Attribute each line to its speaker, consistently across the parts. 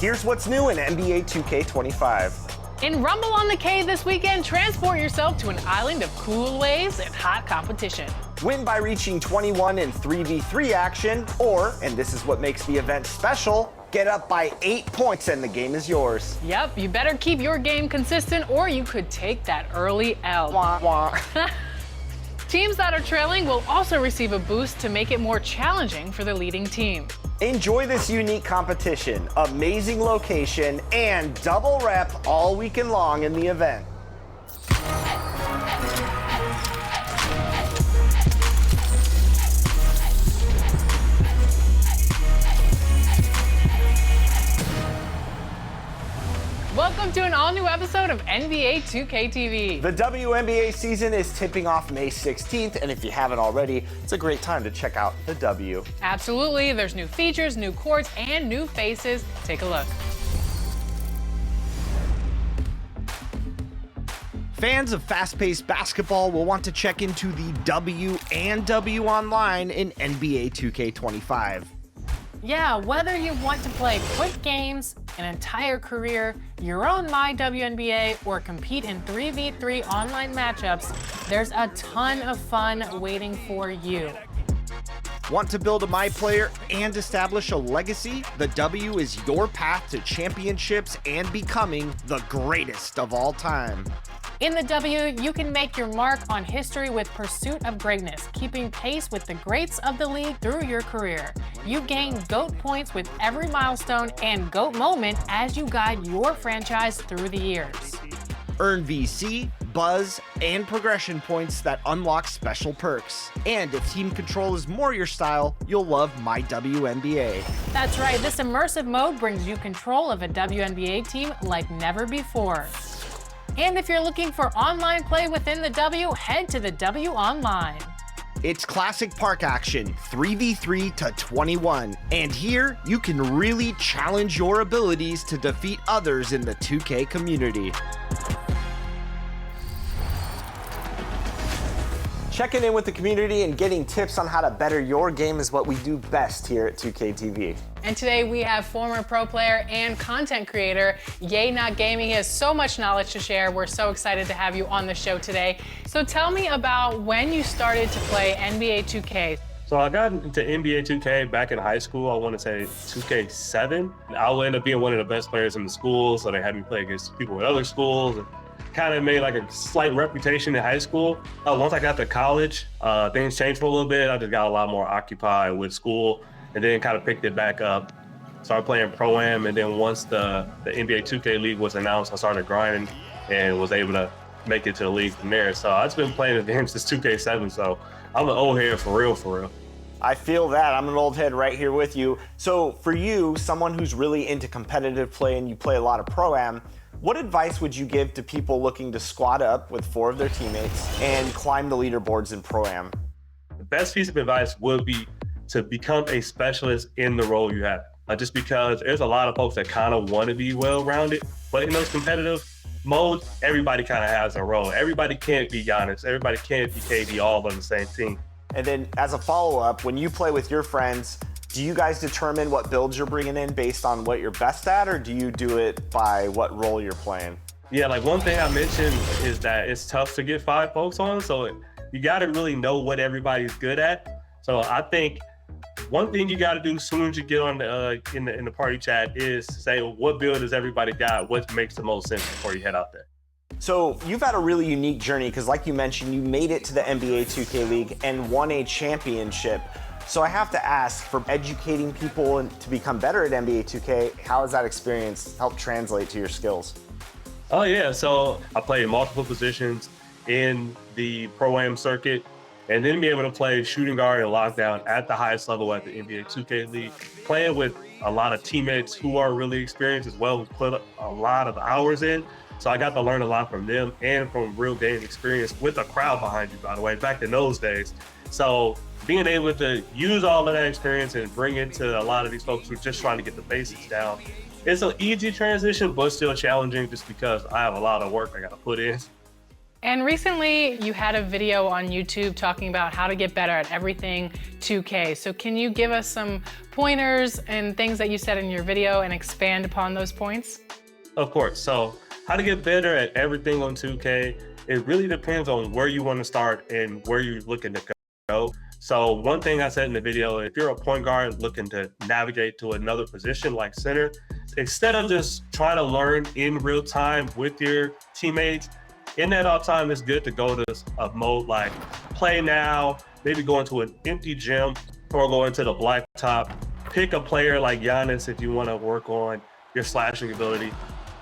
Speaker 1: Here's what's new in NBA 2K25.
Speaker 2: In Rumble on the K this weekend, transport yourself to an island of cool waves and hot competition.
Speaker 1: Win by reaching 21 in 3v3 action, or, and this is what makes the event special, get up by 8 points and the game is yours.
Speaker 2: Yep, you better keep your game consistent or you could take that early L.
Speaker 1: Wah, wah.
Speaker 2: Teams that are trailing will also receive a boost to make it more challenging for the leading team.
Speaker 1: Enjoy this unique competition, amazing location, and double rep all weekend long in the event.
Speaker 2: Welcome to an all-new episode of NBA 2K TV.
Speaker 1: The WNBA season is tipping off May 16th, and if you haven't already, it's a great time to check out the W.
Speaker 2: Absolutely, there's new features, new courts, and new faces. Take a look.
Speaker 1: Fans of fast-paced basketball will want to check into the W and W Online in NBA 2K25.
Speaker 3: Yeah, whether you want to play quick games, an entire career, your own My WNBA, or compete in 3v3 online matchups, there's a ton of fun waiting for you.
Speaker 1: Want to build a My Player and establish a legacy? The W is your path to championships and becoming the greatest of all time.
Speaker 3: In the W, you can make your mark on history with Pursuit of Greatness, keeping pace with the greats of the league through your career. You gain GOAT points with every milestone and GOAT moment as you guide your franchise through the years.
Speaker 1: Earn VC, buzz, and progression points that unlock special perks. And if team control is more your style, you'll love My WNBA.
Speaker 3: That's right, this immersive mode brings you control of a WNBA team like never before. And if you're looking for online play within the W, head to the W Online.
Speaker 1: It's classic park action, 3v3 to 21. And here, you can really challenge your abilities to defeat others in the 2K community. Checking in with the community and getting tips on how to better your game is what we do best here at 2K TV.
Speaker 2: And today we have former pro player and content creator, Yay Not Gaming. He has so much knowledge to share. We're so excited to have you on the show today. So tell me about when you started to play NBA 2K.
Speaker 4: So I got into NBA 2K back in high school. I want to say 2K7. I will end up being one of the best players in the school, so they had me play against people with other schools. Kind of made like a slight reputation in high school. Once I got to college, things changed for a little bit. I just got a lot more occupied with school and then kind of picked it back up. Started playing Pro-Am, and then once the NBA 2K League was announced, I started grinding and was able to make it to the league from there. So I've been playing the game since 2K7, so I'm an old head for real, for real.
Speaker 1: I feel that. I'm an old head right here with you. So for you, someone who's really into competitive play and you play a lot of Pro-Am, what advice would you give to people looking to squad up with 4 of their teammates and climb the leaderboards in Pro-Am?
Speaker 4: The best piece of advice would be to become a specialist in the role you have. Just because there's a lot of folks that kind of want to be well-rounded, but in those competitive modes, everybody kind of has a role. Everybody can't be Giannis. Everybody can't be KD all on the same team.
Speaker 1: And then as a follow-up, when you play with your friends, do you guys determine what builds you're bringing in based on what you're best at, or do you do it by what role you're playing?
Speaker 4: Yeah, like one thing I mentioned is that it's tough to get 5 folks on, so you got to really know what everybody's good at. So I think one thing you got to do as soon as you get on in the party chat is say, what build does everybody got? What makes the most sense before you head out there?
Speaker 1: So you've had a really unique journey because, like you mentioned, you made it to the NBA 2K League and won a championship. So I have to ask, for educating people to become better at NBA 2K, how has that experience helped translate to your skills?
Speaker 4: Oh yeah, so I played multiple positions in the Pro-Am circuit, and then be able to play shooting guard and lockdown at the highest level at the NBA 2K League, playing with a lot of teammates who are really experienced as well, who put a lot of hours in. So I got to learn a lot from them and from real game experience with a crowd behind you, by the way, back in those days. So being able to use all of that experience and bring it to a lot of these folks who are just trying to get the basics down, it's an easy transition, but still challenging just because I have a lot of work I got to put in.
Speaker 2: And recently you had a video on YouTube talking about how to get better at everything 2K. So can you give us some pointers and things that you said in your video and expand upon those points?
Speaker 4: Of course. So how to get better at everything on 2K, it really depends on where you want to start and where you're looking to go. So one thing I said in the video, if you're a point guard looking to navigate to another position like center, instead of just trying to learn in real time with your teammates, in that off time, it's good to go to a mode like play now, maybe go into an empty gym or go into the blacktop. Pick a player like Giannis if you want to work on your slashing ability.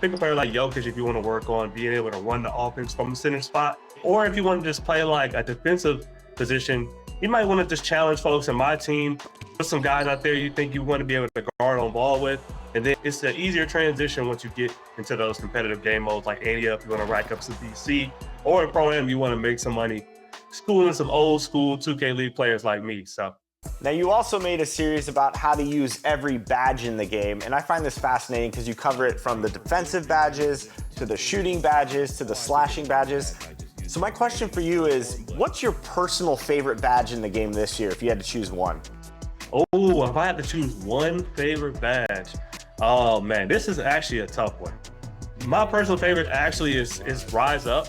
Speaker 4: Pick a player like Jokic if you want to work on being able to run the offense from the center spot. Or if you want to just play like a defensive position, you might want to just challenge folks in my team. Put some guys out there you think you want to be able to guard on ball with. And then it's an easier transition once you get into those competitive game modes like 80 up, you want to rack up some DC, or in Pro-Am, you want to make some money schooling some old school 2K League players like me. So.
Speaker 1: Now, you also made a series about how to use every badge in the game, and I find this fascinating because you cover it from the defensive badges to the shooting badges to the slashing badges. So my question for you is, what's your personal favorite badge in the game this year if you had to choose one?
Speaker 4: Oh, if I had to choose one favorite badge, oh man, this is actually a tough one. My personal favorite actually is Rise Up.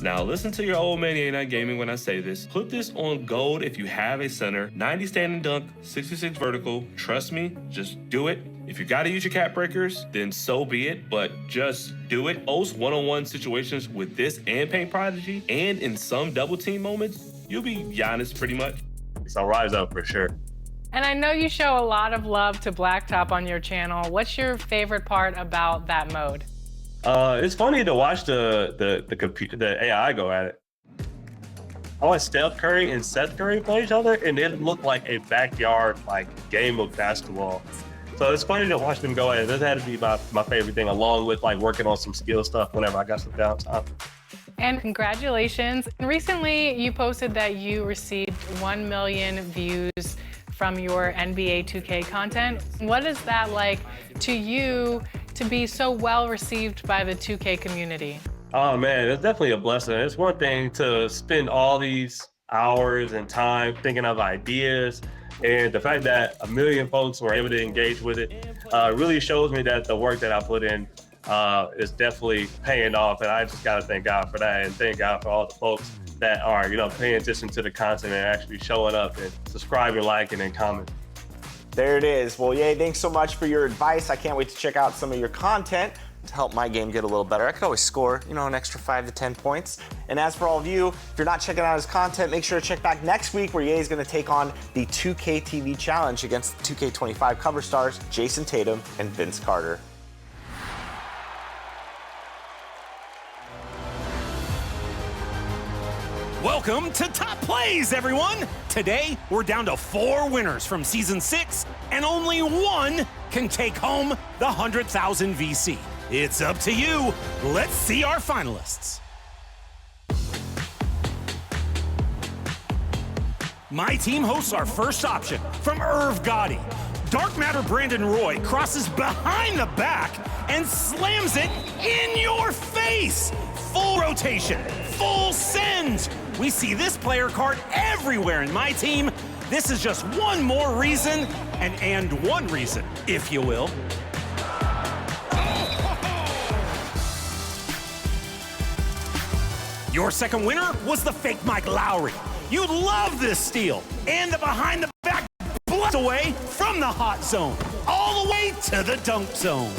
Speaker 5: Now listen to your old man ECN Gaming when I say this. Put this on gold if you have a center, 90 standing dunk, 66 vertical. Trust me, just do it. If you gotta use your cap breakers, then so be it, but just do it. Most one-on-one situations with this and Paint Prodigy, and in some double team moments, you'll be Giannis pretty much.
Speaker 4: So Rise Up for sure.
Speaker 2: And I know you show a lot of love to Blacktop on your channel. What's your favorite part about that mode?
Speaker 4: It's funny to watch the AI go at it. I watched Steph Curry and Seth Curry play each other, and it looked like a backyard game of basketball. So it's funny to watch them go at it. This had to be my favorite thing, along with working on some skill stuff whenever I got some downtime.
Speaker 2: And congratulations. Recently, you posted that you received 1 million views from your NBA 2K content. What is that like to you to be so well received by the 2K community?
Speaker 4: Oh man, it's definitely a blessing. It's one thing to spend all these hours and time thinking of ideas, and the fact that 1 million folks were able to engage with it really shows me that the work that I put in is definitely paying off, and I just gotta thank God for that, and thank God for all the folks that are, paying attention to the content and actually showing up and subscribing, liking, and commenting.
Speaker 1: There it is. Well, Ye, thanks so much for your advice. I can't wait to check out some of your content to help my game get a little better. I could always score, an extra 5 to 10 points. And as for all of you, if you're not checking out his content, make sure to check back next week where Ye is going to take on the 2K TV Challenge against 2K25 cover stars Jason Tatum and Vince Carter.
Speaker 6: Welcome to Top Plays, everyone! Today, we're down to 4 winners from Season 6, and only one can take home the 100,000 VC. It's up to you. Let's see our finalists. My team hosts our first option from Irv Gotti. Dark Matter Brandon Roy crosses behind the back and slams it in your face. Full rotation, full send. We see this player card everywhere in my team. This is just one more reason, and one reason, if you will. Your second winner was the fake Mike Lowry. You love this steal, and the behind the back blast away from the hot zone, all the way to the dunk zone.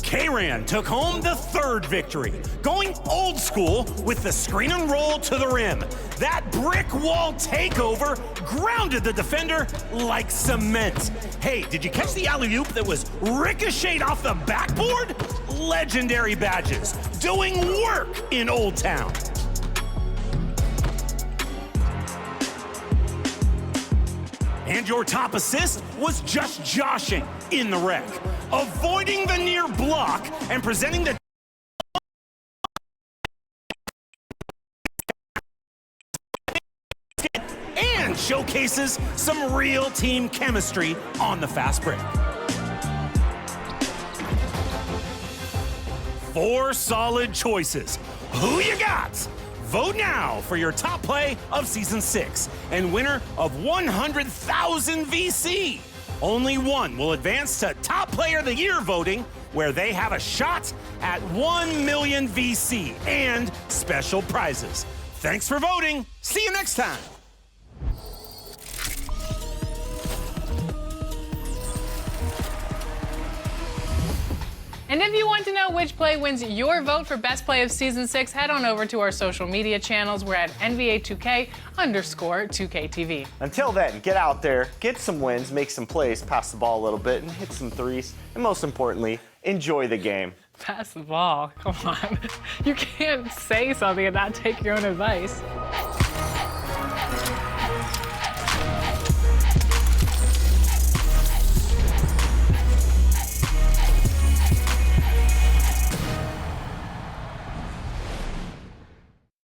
Speaker 6: K-Ran took home the third victory, going old school with the screen and roll to the rim. That brick wall takeover grounded the defender like cement. Hey, did you catch the alley-oop that was ricocheted off the backboard? Legendary badges, doing work in Old Town. And your top assist was just joshing in the wreck, avoiding the near block and presenting the and showcases some real team chemistry on the fast break. 4 solid choices. Who you got? Vote now for your top play of Season 6 and winner of 100,000 VC. Only one will advance to Top Player of the Year voting, where they have a shot at 1 million VC and special prizes. Thanks for voting. See you next time.
Speaker 2: And if you want to know which play wins your vote for best play of season 6, head on over to our social media channels. We're at NBA2K_2KTV.
Speaker 1: Until then, get out there, get some wins, make some plays, pass the ball a little bit, and hit some threes. And most importantly, enjoy the game.
Speaker 2: Pass the ball. Come on. You can't say something and not take your own advice.